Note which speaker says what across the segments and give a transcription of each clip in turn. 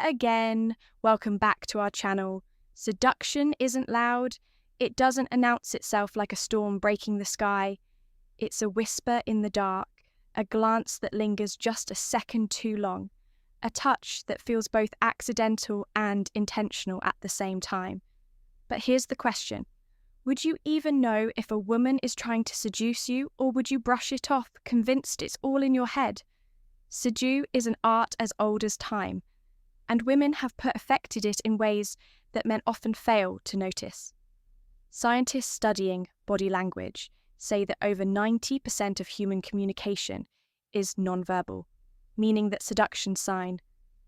Speaker 1: there again. Welcome back to our channel. Seduction isn't loud. It doesn't announce itself like a storm breaking the sky. It's a whisper in the dark, a glance that lingers just a second too long, a touch that feels both accidental and intentional at the same time. But here's the question. Would you even know if a woman is trying to seduce you, or would you brush it off, convinced it's all in your head? Seduce is an art as old as time, and women have perfected it in ways that men often fail to notice. Scientists studying body language say that over 90% of human communication is nonverbal, meaning that seduction sign,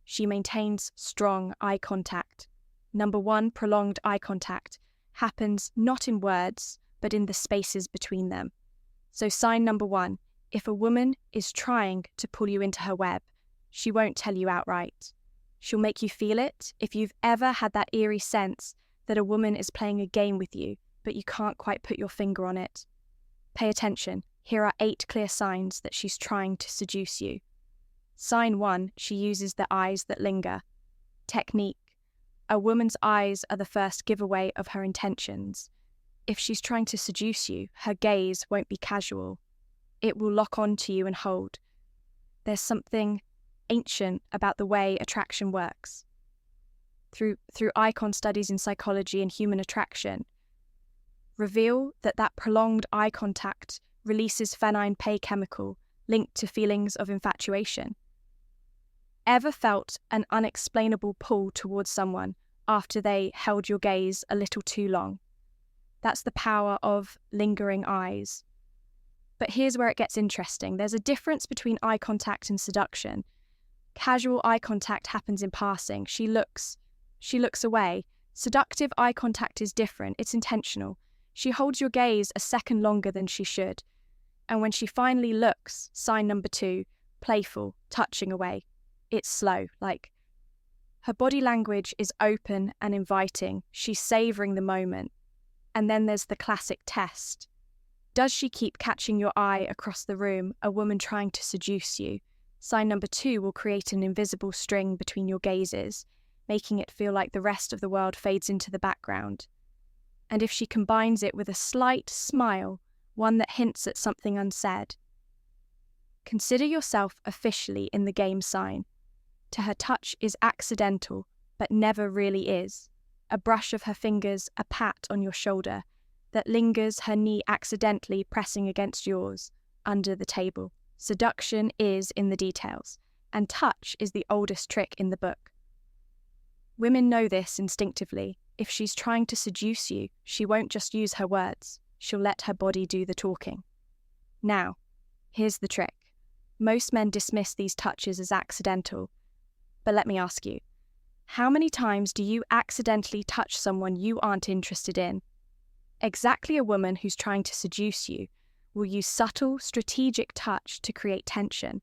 Speaker 1: she maintains strong eye contact. Number one, prolonged eye contact happens not in words, but in the spaces between them. So sign number one, if a woman is trying to pull you into her web, she won't tell you outright. She'll make you feel it. If you've ever had that eerie sense that a woman is playing a game with you, but you can't quite put your finger on it, pay attention. Here are 8 clear signs that she's trying to seduce you. Sign 1, she uses the eyes that linger. Technique. A woman's eyes are the first giveaway of her intentions. If she's trying to seduce you, her gaze won't be casual. It will lock onto you and hold. There's something ancient about the way attraction works. Through icon studies in psychology and human attraction, reveal that prolonged eye contact releases feminine pay chemical linked to feelings of infatuation. Ever felt an unexplainable pull towards someone after they held your gaze a little too long? That's the power of lingering eyes. But here's where it gets interesting. There's a difference between eye contact and seduction. Casual eye contact happens in passing. She looks away. Seductive eye contact is different. It's intentional. She holds your gaze a second longer than she should. And when she finally looks, sign number 2, playful, touching away. It's slow, like her body language is open and inviting. She's savoring the moment. And then there's the classic test. Does she keep catching your eye across the room, a woman trying to seduce you? Sign number 2 will create an invisible string between your gazes, making it feel like the rest of the world fades into the background. And if she combines it with a slight smile, one that hints at something unsaid, consider yourself officially in the game sign. To her, touch is accidental, but never really is. A brush of her fingers, a pat on your shoulder, that lingers, her knee accidentally pressing against yours, under the table. Seduction is in the details, and touch is the oldest trick in the book. Women know this instinctively. If she's trying to seduce you, she won't just use her words. She'll let her body do the talking. Now, here's the trick. Most men dismiss these touches as accidental. But let me ask you, how many times do you accidentally touch someone you aren't interested in? Exactly a woman who's trying to seduce you will use subtle, strategic touch to create tension.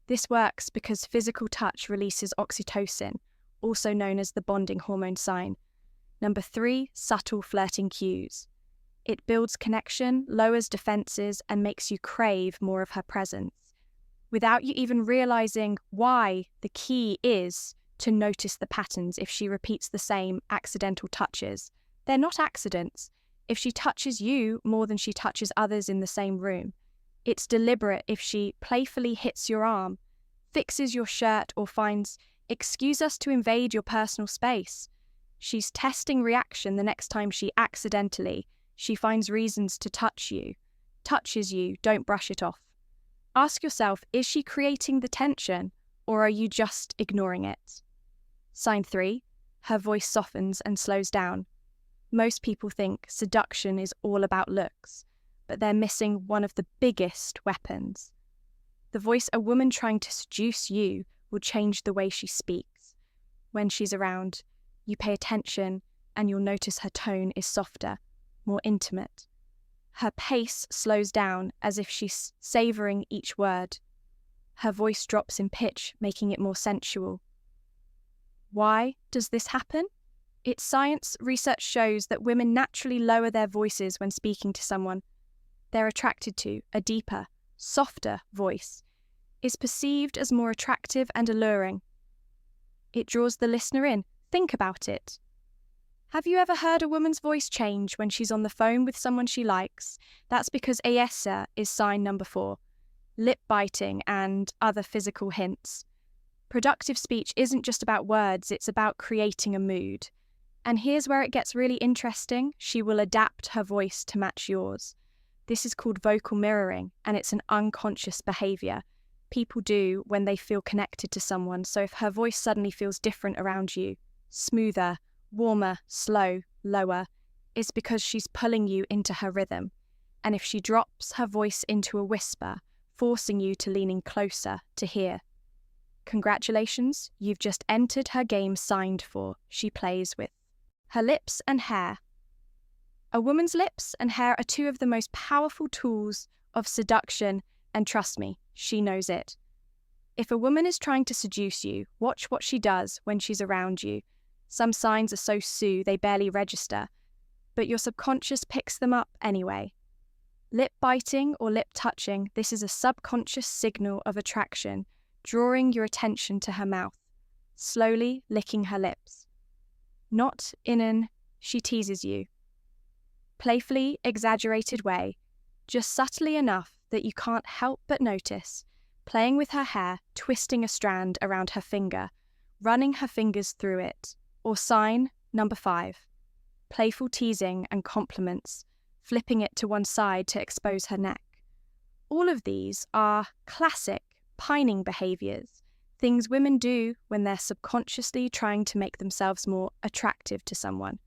Speaker 1: This works because physical touch releases oxytocin, also known as the bonding hormone sign. Number 3, subtle flirting cues. It builds connection, lowers defenses, and makes you crave more of her presence. Without you even realizing why, the key is to notice the patterns if she repeats the same accidental touches. They're not accidents. If she touches you more than she touches others in the same room, it's deliberate if she playfully hits your arm, fixes your shirt, or finds excuse us to invade your personal space. She's testing reaction the next time she finds reasons to touch you. Touches you, don't brush it off. Ask yourself, is she creating the tension, or are you just ignoring it? Sign 3, her voice softens and slows down. Most people think seduction is all about looks, but they're missing one of the biggest weapons. The voice a woman trying to seduce you will change the way she speaks. When she's around, you pay attention and you'll notice her tone is softer, more intimate. Her pace slows down as if she's savoring each word. Her voice drops in pitch, making it more sensual. Why does this happen? It's science. Research shows that women naturally lower their voices when speaking to someone they're attracted to. A deeper, softer voice is perceived as more attractive and alluring. It draws the listener in. Think about it. Have you ever heard a woman's voice change when she's on the phone with someone she likes? That's because essa is sign number 4, lip biting and other physical hints. Productive speech isn't just about words, it's about creating a mood. And here's where it gets really interesting. She will adapt her voice to match yours. This is called vocal mirroring, and it's an unconscious behavior people do when they feel connected to someone. So if her voice suddenly feels different around you, smoother, warmer, slow, lower, it's because she's pulling you into her rhythm. And if she drops her voice into a whisper, forcing you to lean in closer to hear, congratulations, you've just entered her game signed for. She plays with her lips and hair. A woman's lips and hair are 2 of the most powerful tools of seduction, and trust me, she knows it. If a woman is trying to seduce you, watch what she does when she's around you. Some signs are so they barely register, but your subconscious picks them up anyway. Lip biting or lip touching, this is a subconscious signal of attraction, drawing your attention to her mouth, slowly licking her lips. Not in an she teases you, playfully exaggerated way, just subtly enough that you can't help but notice, playing with her hair, twisting a strand around her finger, running her fingers through it. Or sign number 5, playful teasing and compliments, flipping it to one side to expose her neck. All of these are classic pining behaviors, things women do when they're subconsciously trying to make themselves more attractive to someone.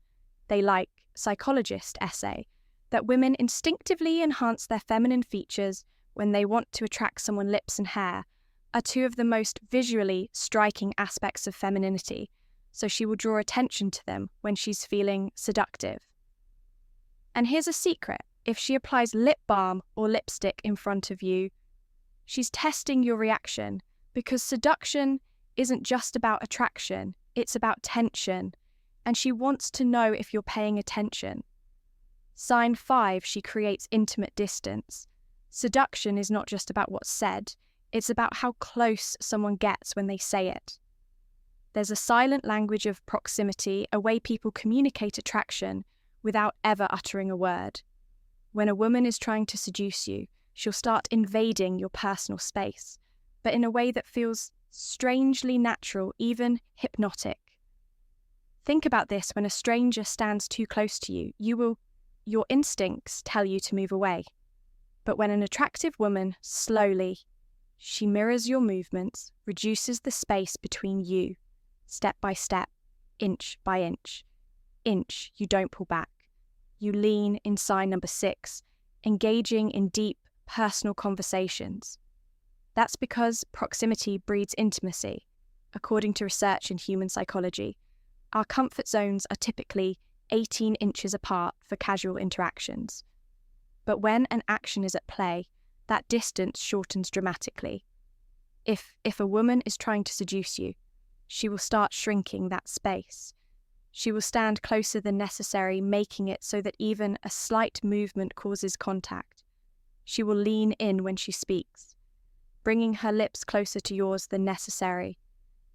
Speaker 1: They like psychologist essay that women instinctively enhance their feminine features when they want to attract someone's lips and hair are 2 of the most visually striking aspects of femininity, so she will draw attention to them when she's feeling seductive. And here's a secret. If she applies lip balm or lipstick in front of you, she's testing your reaction, because seduction isn't just about attraction, it's about tension, and she wants to know if you're paying attention. Sign 5, she creates intimate distance. Seduction is not just about what's said, it's about how close someone gets when they say it. There's a silent language of proximity, a way people communicate attraction without ever uttering a word. When a woman is trying to seduce you, she'll start invading your personal space, but in a way that feels strangely natural, even hypnotic. Think about this: when a stranger stands too close to you, your instincts tell you to move away. But when an attractive woman slowly, she mirrors your movements, reduces the space between you, step by step, inch by inch. Inch, you don't pull back. You lean in sign number 6, engaging in deep, personal conversations. That's because proximity breeds intimacy. According to research in human psychology, our comfort zones are typically 18 inches apart for casual interactions. But when an action is at play, that distance shortens dramatically. If a woman is trying to seduce you, she will start shrinking that space. She will stand closer than necessary, making it so that even a slight movement causes contact. She will lean in when she speaks, bringing her lips closer to yours than necessary.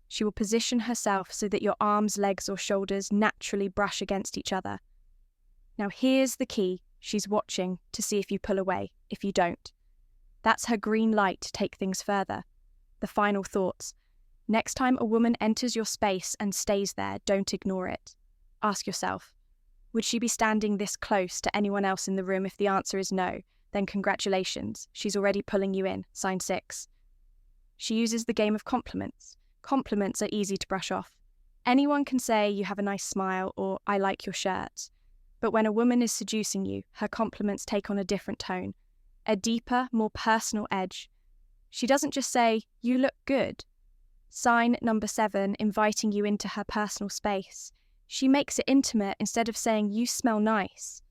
Speaker 1: She will position herself so that your arms, legs, or shoulders naturally brush against each other. Now here's the key. She's watching to see if you pull away. If you don't, that's her green light to take things further. The final thoughts. Next time a woman enters your space and stays there, don't ignore it. Ask yourself, would she be standing this close to anyone else in the room? If the answer is no, then congratulations, she's already pulling you in, sign 6. She uses the game of compliments. Compliments are easy to brush off. Anyone can say you have a nice smile or I like your shirt. But when a woman is seducing you, her compliments take on a different tone, a deeper, more personal edge. She doesn't just say, you look good. Sign number 7, inviting you into her personal space. She makes it intimate. Instead of saying, you smell nice,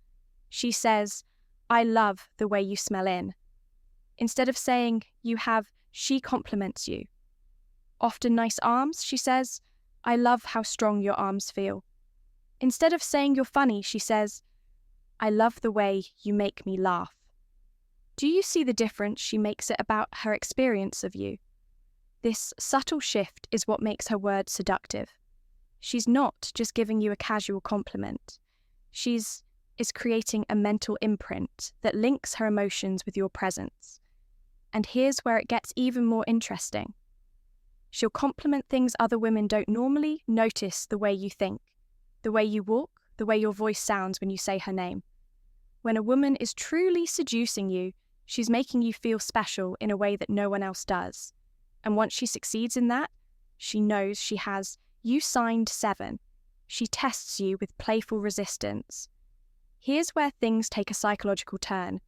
Speaker 1: she says, I love the way you smell in. Instead of saying, you have, she compliments you. Often nice arms, she says, I love how strong your arms feel. Instead of saying you're funny, she says, I love the way you make me laugh. Do you see the difference? She makes it about her experience of you. This subtle shift is what makes her words seductive. She's not just giving you a casual compliment. She's creating a mental imprint that links her emotions with your presence. And here's where it gets even more interesting. She'll compliment things other women don't normally notice: the way you think, the way you walk, the way your voice sounds when you say her name. When a woman is truly seducing you, she's making you feel special in a way that no one else does. And once she succeeds in that, she knows she has you signed 7. She tests you with playful resistance. Here's where things take a psychological turn.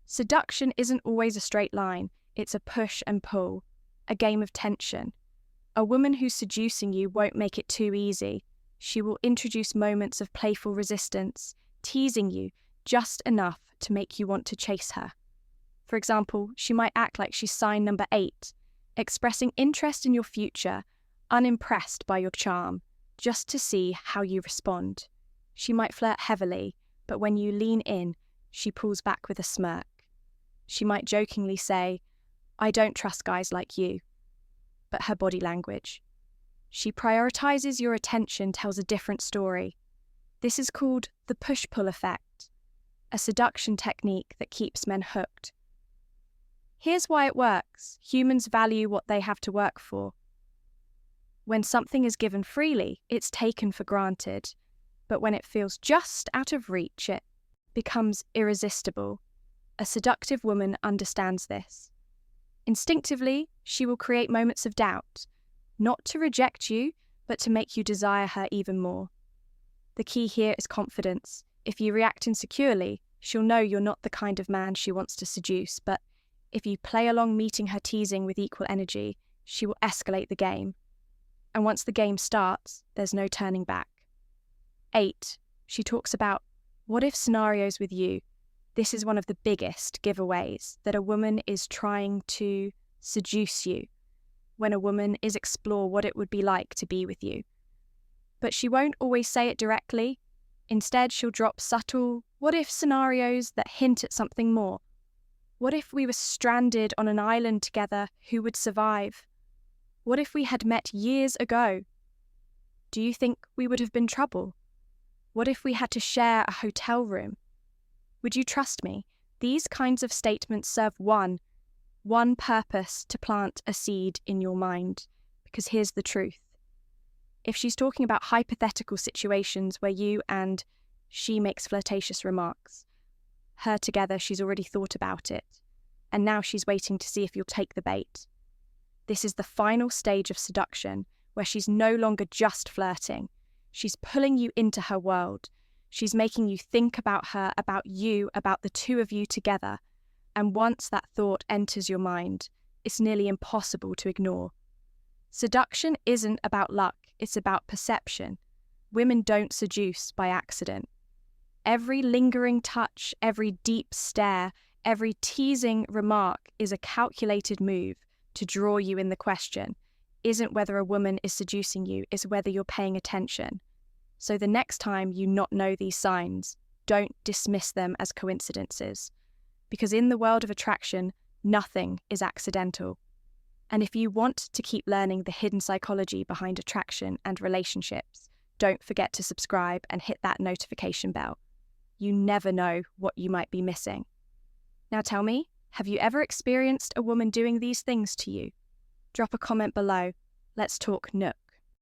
Speaker 1: Seduction isn't always a straight line. It's a push and pull, a game of tension. A woman who's seducing you won't make it too easy. She will introduce moments of playful resistance, teasing you just enough to make you want to chase her. For example, she might act like she's sign number 8, expressing interest in your future, unimpressed by your charm, just to see how you respond. She might flirt heavily, but when you lean in, she pulls back with a smirk. She might jokingly say, "I don't trust guys like you," but her body language. She prioritizes your attention, tells a different story. This is called the push-pull effect, a seduction technique that keeps men hooked. Here's why it works. Humans value what they have to work for. When something is given freely, it's taken for granted. But when it feels just out of reach, it becomes irresistible. A seductive woman understands this. Instinctively, she will create moments of doubt, not to reject you, but to make you desire her even more. The key here is confidence. If you react insecurely, she'll know you're not the kind of man she wants to seduce, but if you play along meeting her teasing with equal energy, she will escalate the game. And once the game starts, there's no turning back. 8. She talks about what if scenarios with you. This is one of the biggest giveaways that a woman is trying to seduce you. When a woman is explore what it would be like to be with you. But she won't always say it directly. Instead, she'll drop subtle what if scenarios that hint at something more. What if we were stranded on an island together? Who would survive? What if we had met years ago? Do you think we would have been trouble? What if we had to share a hotel room? Would you trust me? These kinds of statements serve one purpose: to plant a seed in your mind. Because here's the truth. If she's talking about hypothetical situations where you and she makes flirtatious remarks, her together, she's already thought about it. And now she's waiting to see if you'll take the bait. This is the final stage of seduction, where she's no longer just flirting. She's pulling you into her world. She's making you think about her, about you, about the two of you together. And once that thought enters your mind, it's nearly impossible to ignore. Seduction isn't about luck, it's about perception. Women don't seduce by accident. Every lingering touch, every deep stare, every teasing remark is a calculated move to draw you in. The question isn't whether a woman is seducing you, it's whether you're paying attention. So the next time you not know these signs, don't dismiss them as coincidences. Because in the world of attraction, nothing is accidental. And if you want to keep learning the hidden psychology behind attraction and relationships, don't forget to subscribe and hit that notification bell. You never know what you might be missing. Now tell me, have you ever experienced a woman doing these things to you? Drop a comment below. Let's talk Nook.